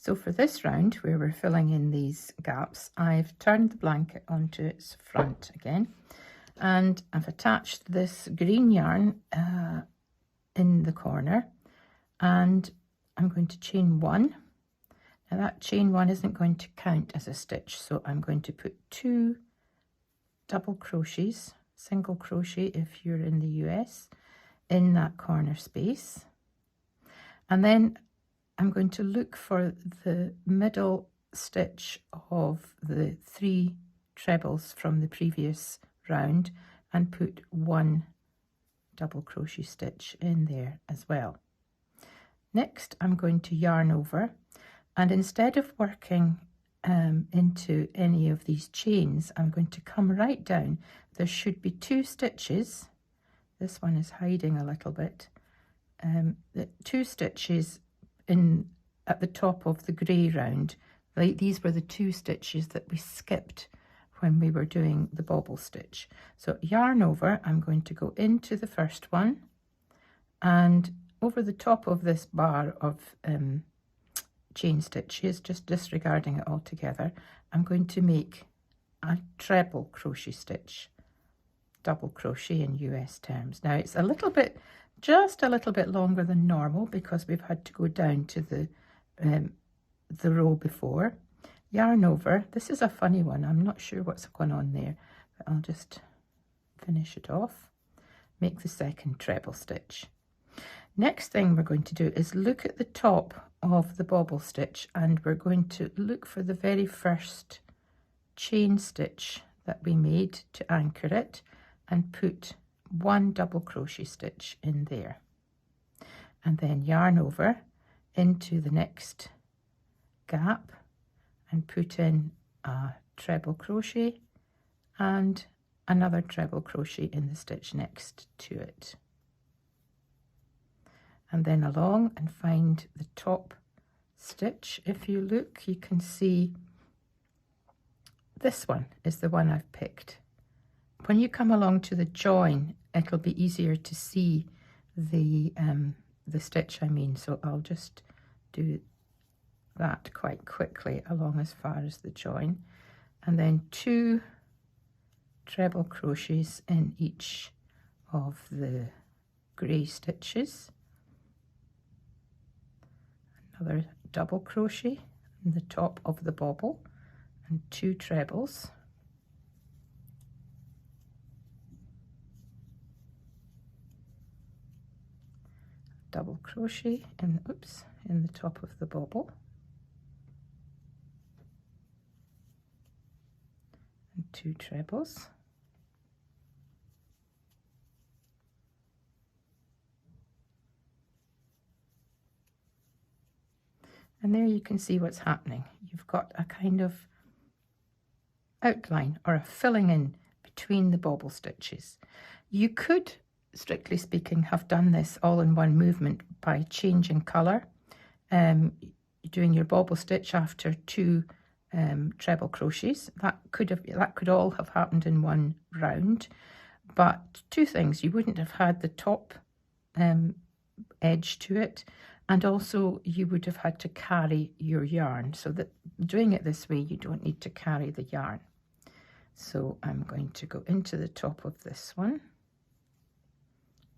So for this round where we're filling in these gaps, I've turned the blanket onto its front again, and I've attached this green yarn in the corner, and I'm going to chain one. Now that chain one isn't going to count as a stitch, so I'm going to put 2 double crochets, single crochet if you're in the US, in that corner space. And then I'm going to look for the middle stitch of the 3 trebles from the previous round and put 1 double crochet stitch in there as well. Next, I'm going to yarn over, and instead of working into any of these chains, I'm going to come right down. There should be 2 stitches. This one is hiding a little bit. The 2 stitches at the top of the grey round. These were the 2 stitches that we skipped when we were doing the bobble stitch. So yarn over, I'm going to go into the first one, and over the top of this bar of chain stitches, just disregarding it altogether, I'm going to make a treble crochet stitch, double crochet in US terms. Now it's just a little bit longer than normal because we've had to go down to the row before. Yarn over. This is a funny one. I'm not sure what's going on there, but I'll just finish it off. Make the second treble stitch. Next thing we're going to do is look at the top of the bobble stitch, and we're going to look for the very first chain stitch that we made to anchor it and put 1 double crochet stitch in there, and then yarn over into the next gap and put in a treble crochet and another treble crochet in the stitch next to it, and then along and find the top stitch. If you look, you can see this one is the one I've picked. When you come along to the join, it'll be easier to see the stitch I mean, so I'll just do that quite quickly along as far as the join, and then 2 treble crochets in each of the grey stitches, another double crochet in the top of the bobble, and 2 trebles, double crochet in the top of the bobble, and 2 trebles, and there you can see what's happening. You've got a kind of outline or a filling in between the bobble stitches. You could, strictly speaking, have done this all in one movement by changing colour, doing your bobble stitch after 2 treble crochets. That could all have happened in one round, but 2 things: you wouldn't have had the top edge to it, and also you would have had to carry your yarn, so that doing it this way you don't need to carry the yarn. So I'm going to go into the top of this one,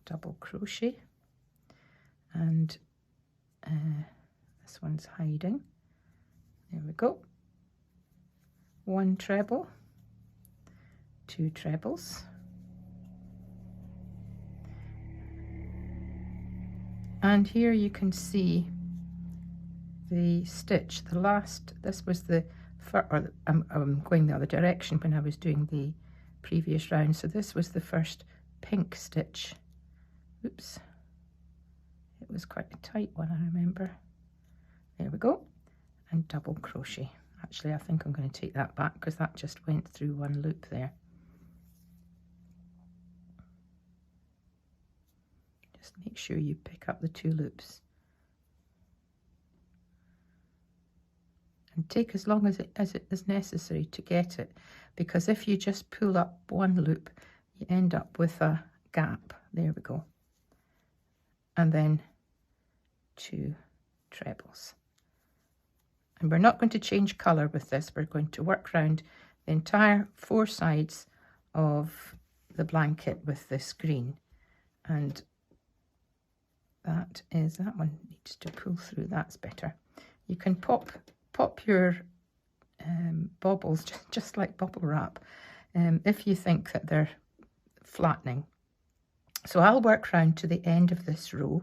double crochet, and this one's hiding. There we go. 1 treble, 2 trebles, and here you can see the stitch, the last. This was the I'm going the other direction when I was doing the previous round, so this was the first pink stitch. Oops, it was quite a tight one, I remember. There we go, and double crochet. Actually, I think I'm going to take that back because that just went through one loop there. Just make sure you pick up the 2 loops. And take as long as it is necessary to get it, because if you just pull up one loop, you end up with a gap. There we go. And then 2 trebles. And we're not going to change colour with this. We're going to work around the entire 4 sides of the blanket with this green. And that one needs to pull through. That's better. You can pop your baubles just like bubble wrap if you think that they're flattening. So I'll work round to the end of this row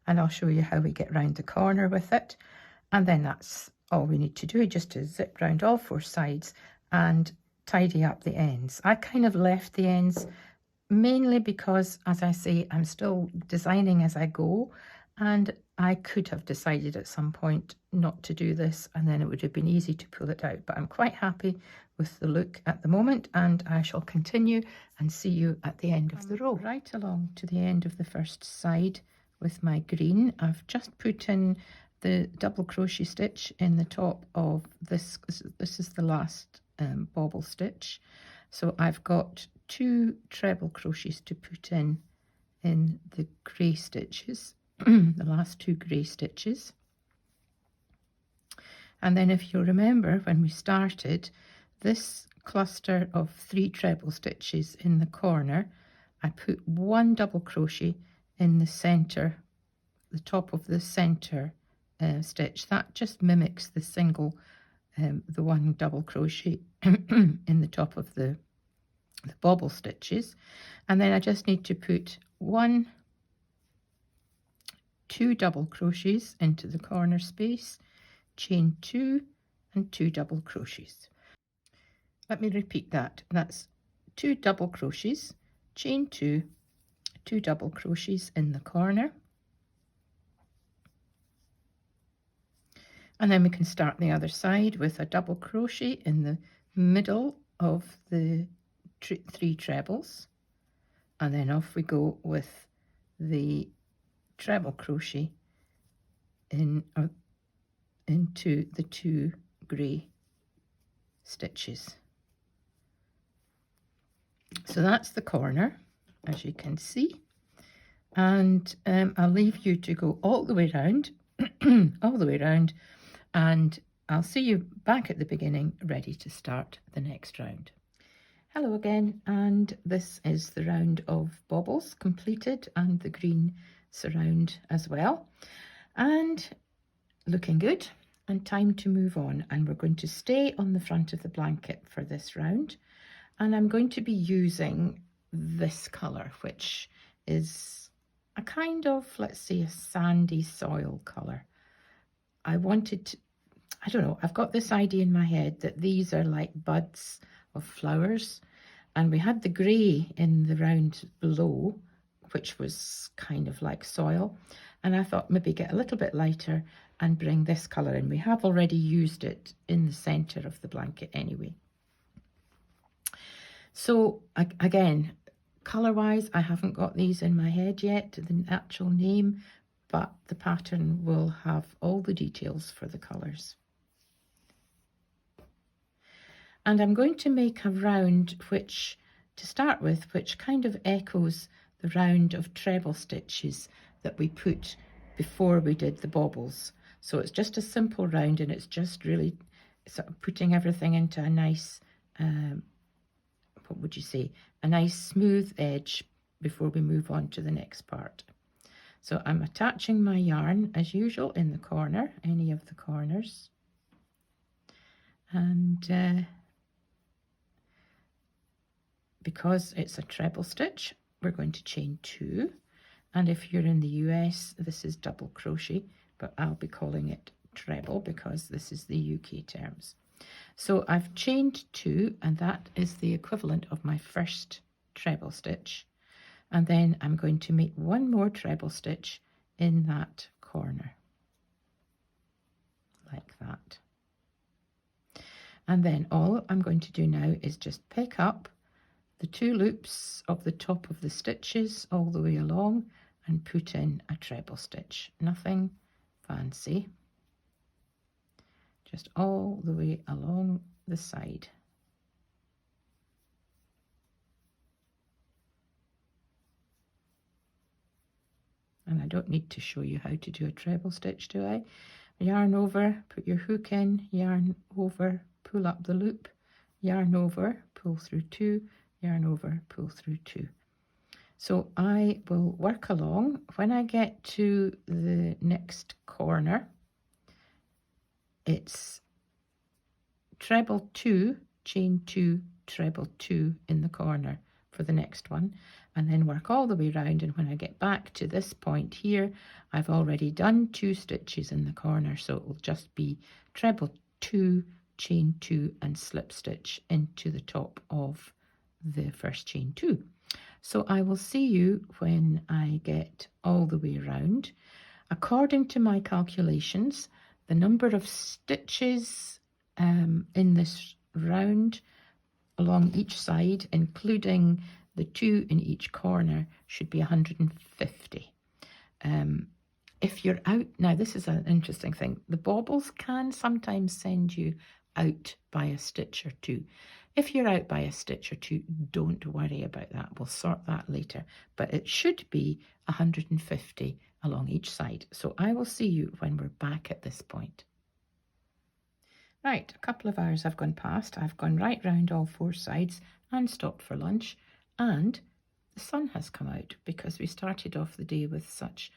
and I'll show you how we get round the corner with it, and then that's all we need to do, just to zip round all 4 sides and tidy up the ends. I kind of left the ends mainly because, as I say, I'm still designing as I go, and I could have decided at some point not to do this and then it would have been easy to pull it out, but I'm quite happy with the look at the moment, and I shall continue and see you at the end of the row. Right along to the end of the first side with my green, I've just put in the double crochet stitch in the top of this. This is the last bobble stitch, so I've got 2 treble crochets to put in the grey stitches, the last 2 grey stitches. And then if you'll remember when we started, this cluster of 3 treble stitches in the corner, I put 1 double crochet in the center, the top of the center stitch. That just mimics the single, the 1 double crochet in the top of the bobble stitches. And then I just need to put 2 double crochets into the corner space, chain 2 and 2 double crochets. Let me repeat that. That's 2 double crochets, chain 2, 2 double crochets in the corner, and then we can start the other side with a double crochet in the middle of the 3 trebles, and then off we go with the treble crochet into the 2 grey stitches. So that's the corner, as you can see, and I'll leave you to go all the way round, all the way round, and I'll see you back at the beginning, ready to start the next round. Hello again, and this is the round of bobbles completed and the green surround as well, and looking good, and time to move on. And we're going to stay on the front of the blanket for this round, and I'm going to be using this colour, which is a kind of, let's say, a sandy soil colour. I wanted to, I don't know, I've got this idea in my head that these are like buds of flowers, and we had the grey in the round below, which was kind of like soil, and I thought maybe get a little bit lighter and bring this colour in. We have already used it in the centre of the blanket anyway. So again, colour-wise, I haven't got these in my head yet, the actual name, but the pattern will have all the details for the colours. And I'm going to make a round which, to start with, which kind of echoes the round of treble stitches that we put before we did the bobbles. So it's just a simple round, and it's just really sort of putting everything into a nice, what would you say, a nice smooth edge before we move on to the next part. So I'm attaching my yarn as usual in the corner, any of the corners, and because it's a treble stitch, we're going to chain 2, and if you're in the US, this is double crochet, but I'll be calling it treble because this is the UK terms. So I've chained 2, and that is the equivalent of my first treble stitch, and then I'm going to make 1 more treble stitch in that corner, like that. And then all I'm going to do now is just pick up the 2 loops of the top of the stitches all the way along and put in a treble stitch. Nothing fancy, just all the way along the side. And I don't need to show you how to do a treble stitch, do I? yarn over, put your hook in, yarn over, pull up the loop, yarn over, pull through 2, yarn over, pull through 2. So I will work along. When I get to the next corner, it's treble 2, chain 2, treble 2 in the corner for the next one, and then work all the way around. And when I get back to this point here, I've already done 2 stitches in the corner, so it will just be treble 2, chain 2 and slip stitch into the top of the first chain 2. So I will see you when I get all the way around. According to my calculations, the number of stitches in this round along each side, including the 2 in each corner, should be 150. If you're out, now this is an interesting thing, the baubles can sometimes send you out by a stitch or 2. If you're out by a stitch or 2, don't worry about that. We'll sort that later. But it should be 150 along each side. So I will see you when we're back at this point. Right, a couple of hours have gone past. I've gone right round all 4 sides and stopped for lunch. And the sun has come out because we started off the day with such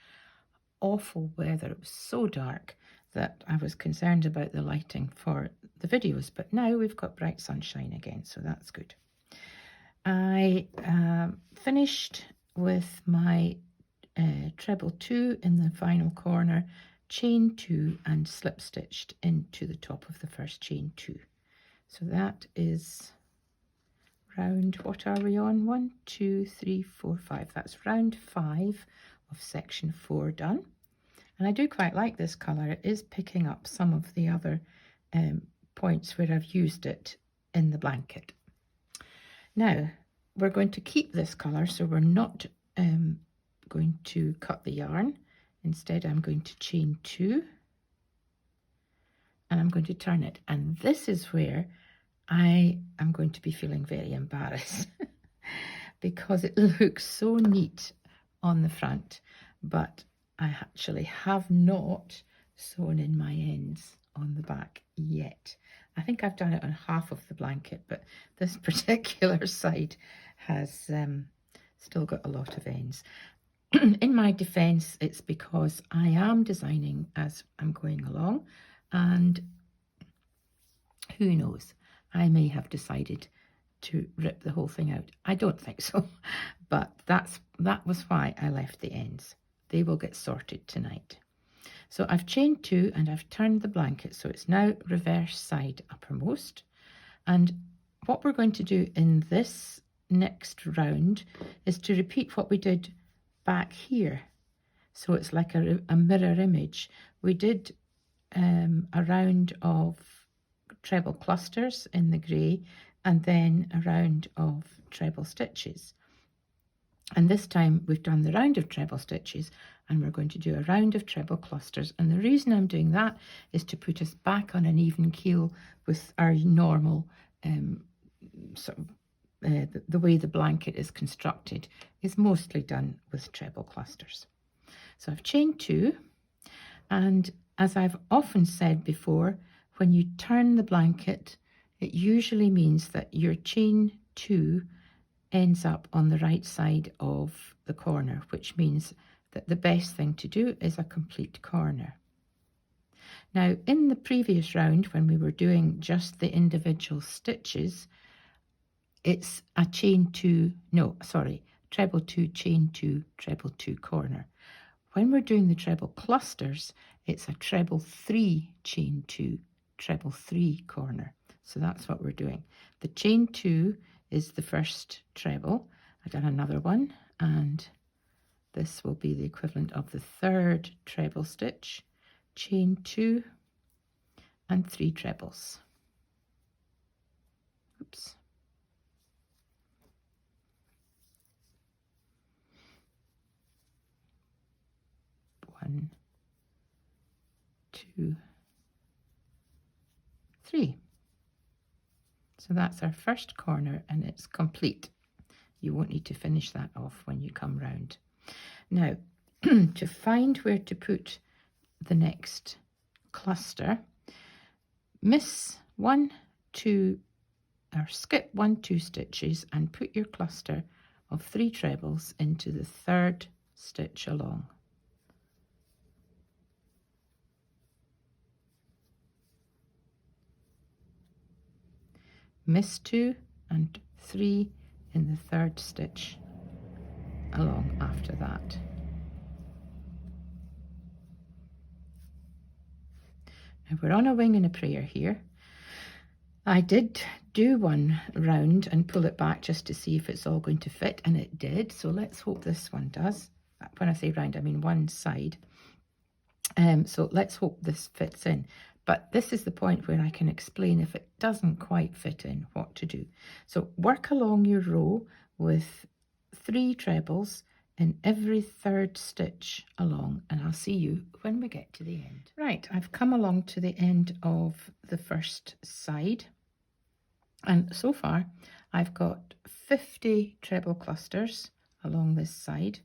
awful weather. It was so dark that I was concerned about the lighting for the videos, but now we've got bright sunshine again, so that's good. I finished with my treble 2 in the final corner, chain 2 and slip stitched into the top of the first chain 2. So that is round, what are we on? 1, 2, 3, 4, 5. That's round 5 of section 4 done. And I do quite like this colour. It is picking up some of the other points where I've used it in the blanket. Now, we're going to keep this colour, so we're not going to cut the yarn. Instead, I'm going to chain 2 and I'm going to turn it. And this is where I am going to be feeling very embarrassed because it looks so neat on the front, but I actually have not sewn in my ends on the back yet. I think I've done it on half of the blanket, but this particular side has still got a lot of ends. In my defense, it's because I am designing as I'm going along, and who knows, I may have decided to rip the whole thing out. I don't think so, but that was why I left the ends. They will get sorted tonight. So I've chained 2 and I've turned the blanket, so it's now reverse side uppermost. And what we're going to do in this next round is to repeat what we did back here. So it's like a mirror image. We did a round of treble clusters in the grey and then a round of treble stitches. And this time we've done the round of treble stitches and we're going to do a round of treble clusters. And the reason I'm doing that is to put us back on an even keel with our normal the way the blanket is constructed is mostly done with treble clusters. So I've chained 2, and as I've often said before, when you turn the blanket, it usually means that your chain 2 ends up on the right side of the corner, which means that the best thing to do is a complete corner. Now, in the previous round, when we were doing just the individual stitches, it's a chain 2, treble 2, chain 2, treble 2 corner. When we're doing the treble clusters, it's a treble 3, chain 2, treble 3 corner. So that's what we're doing. The chain 2 is the first treble. I've done another one, and this will be the equivalent of the third treble stitch, chain 2 and 3 trebles. Oops. One, 2, 3. So that's our first corner and it's complete. You won't need to finish that off when you come round. Now, to find where to put the next cluster, miss 1, 2, or skip 1, 2 stitches and put your cluster of 3 trebles into the 3rd stitch along. Miss 2 and 3 in the 3rd stitch along after that. Now we're on a wing and a prayer here. I did do one round and pull it back just to see if it's all going to fit, and it did. So let's hope this one does. When I say round, I mean one side. So let's hope this fits in. But this is the point where I can explain if it doesn't quite fit in, what to do. So work along your row with 3 trebles in every 3rd stitch along, and I'll see you when we get to the end. Right, I've come along to the end of the first side, and so far I've got 50 treble clusters along this side,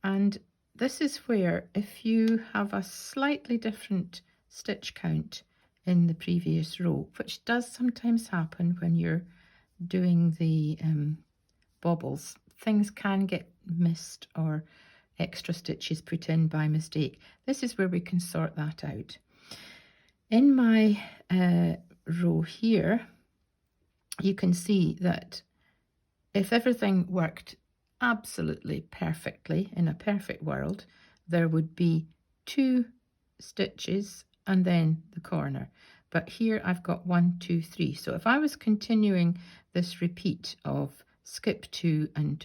and this is where, if you have a slightly different stitch count in the previous row, which does sometimes happen when you're doing the bobbles, things can get missed or extra stitches put in by mistake. This is where we can sort that out. In my row here, you can see that if everything worked absolutely perfectly in a perfect world, there would be 2 stitches and then the corner. But here I've got 1, 2, 3. So if I was continuing this repeat of skip 2 and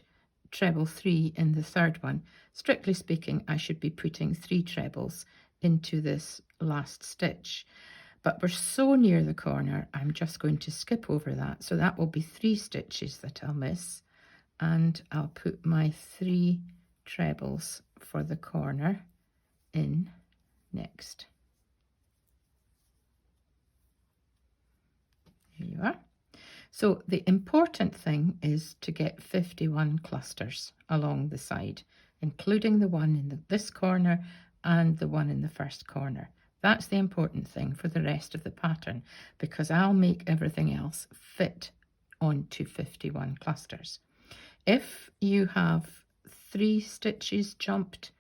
treble 3 in the 3rd one, strictly speaking, I should be putting 3 trebles into this last stitch. But we're so near the corner, I'm just going to skip over that. So that will be 3 stitches that I'll miss, and I'll put my 3 trebles for the corner in next. Here you are. So the important thing is to get 51 clusters along the side, including the one in this corner and the one in the first corner. That's the important thing for the rest of the pattern, because I'll make everything else fit onto 51 clusters. If you have 3 stitches jumped,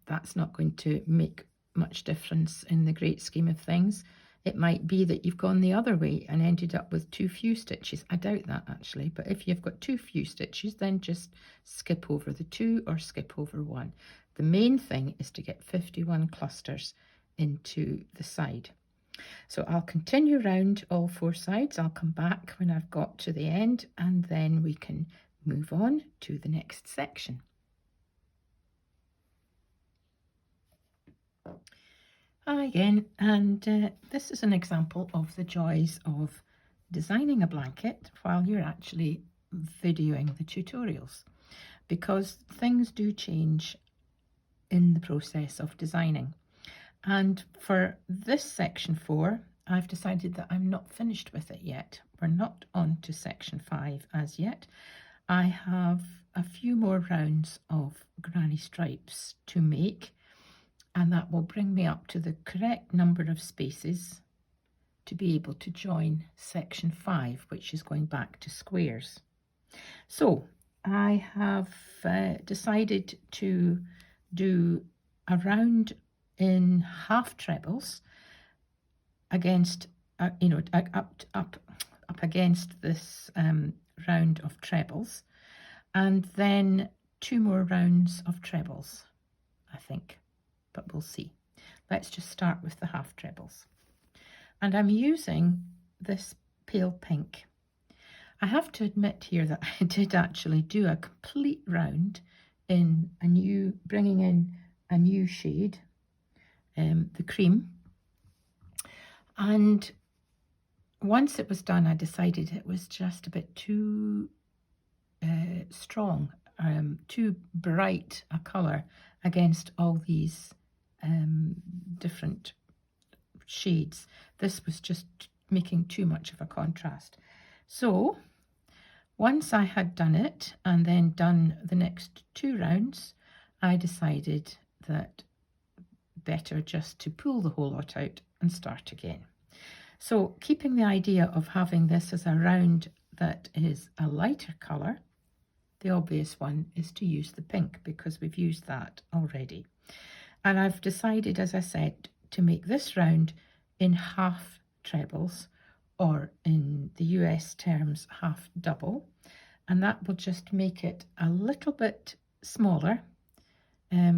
that's not going to make much difference in the great scheme of things. It might be that you've gone the other way and ended up with too few stitches. I doubt that actually, but if you've got too few stitches, then just skip over the 2 or skip over 1. The main thing is to get 51 clusters into the side. So I'll continue round all 4 sides. I'll come back when I've got to the end, and then we can move on to the next section. Hi again, and this is an example of the joys of designing a blanket while you're actually videoing the tutorials, because things do change in the process of designing. And for this section 4, I've decided that I'm not finished with it yet. We're not on to section 5 as yet. I have a few more rounds of granny stripes to make, and that will bring me up to the correct number of spaces to be able to join section 5, which is going back to squares. So I have decided to do a round in half trebles against up against this round of trebles, and then 2 more rounds of trebles, I think, but we'll see. Let's just start with the half trebles, and I'm using this pale pink. I have to admit here that I did actually do a complete round in bringing in a new shade, the cream, and once it was done, I decided it was just a bit too strong, too bright a colour against all these different shades. This was just making too much of a contrast. So once I had done it and then done the next 2 rounds, I decided that better just to pull the whole lot out and start again. So keeping the idea of having this as a round that is a lighter colour, the obvious one is to use the pink because we've used that already. And I've decided, as I said, to make this round in half trebles, or in the US terms, half double. And that will just make it a little bit smaller.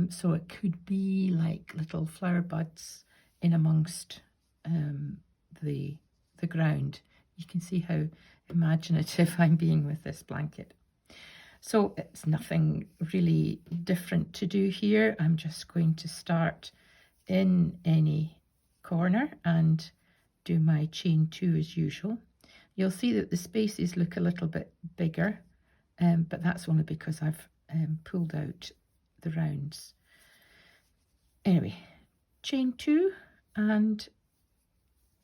So it could be like little flower buds in amongst the ground. You can see how imaginative I'm being with this blanket. So it's nothing really different to do here. I'm just going to start in any corner and do my chain 2 as usual. You'll see that the spaces look a little bit bigger, but that's only because I've pulled out the rounds. Anyway, chain 2 and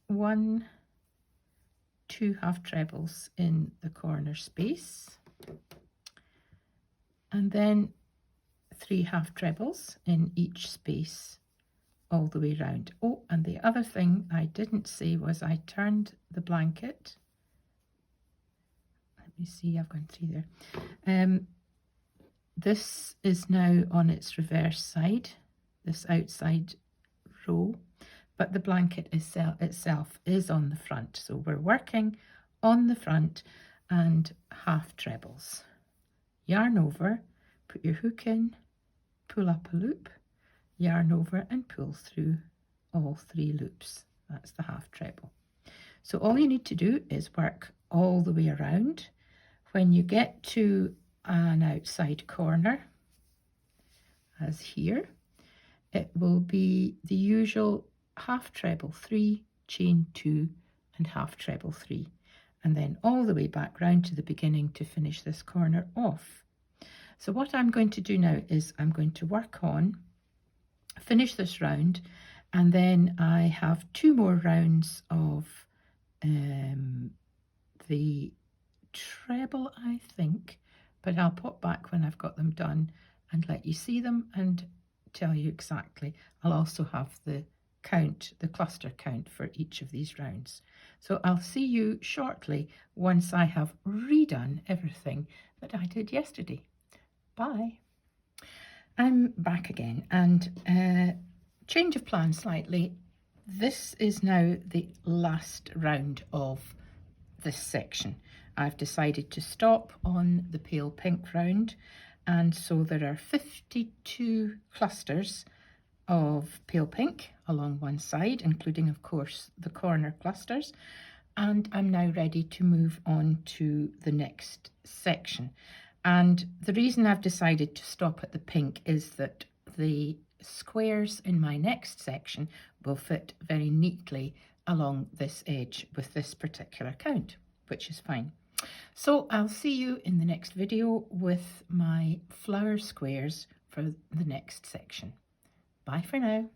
1, 2 half trebles in the corner space, and then 3 half trebles in each space all the way round. Oh, and the other thing I didn't say was I turned the blanket. Let me see, I've gone through there. This is now on its reverse side, this outside row, but the blanket itself is on the front. So we're working on the front and half trebles. Yarn over, put your hook in, pull up a loop, yarn over and pull through all 3 loops. That's the half treble. So all you need to do is work all the way around. When you get to an outside corner, as here, it will be the usual half treble 3, chain 2 and half treble 3, and then all the way back round to the beginning to finish this corner off. So what I'm going to do now is I'm going to work on, finish this round, and then I have 2 more rounds of the treble, I think, but I'll pop back when I've got them done and let you see them and tell you exactly. I'll also have the count, the cluster count for each of these rounds. So I'll see you shortly once I have redone everything that I did yesterday. Bye. I'm back again, and change of plan slightly. This is now the last round of this section. I've decided to stop on the pale pink round, and so there are 52 clusters of pale pink along one side, including of course the corner clusters, and I'm now ready to move on to the next section. And the reason I've decided to stop at the pink is that the squares in my next section will fit very neatly along this edge with this particular count, which is fine. So I'll see you in the next video with my flower squares for the next section. Bye for now.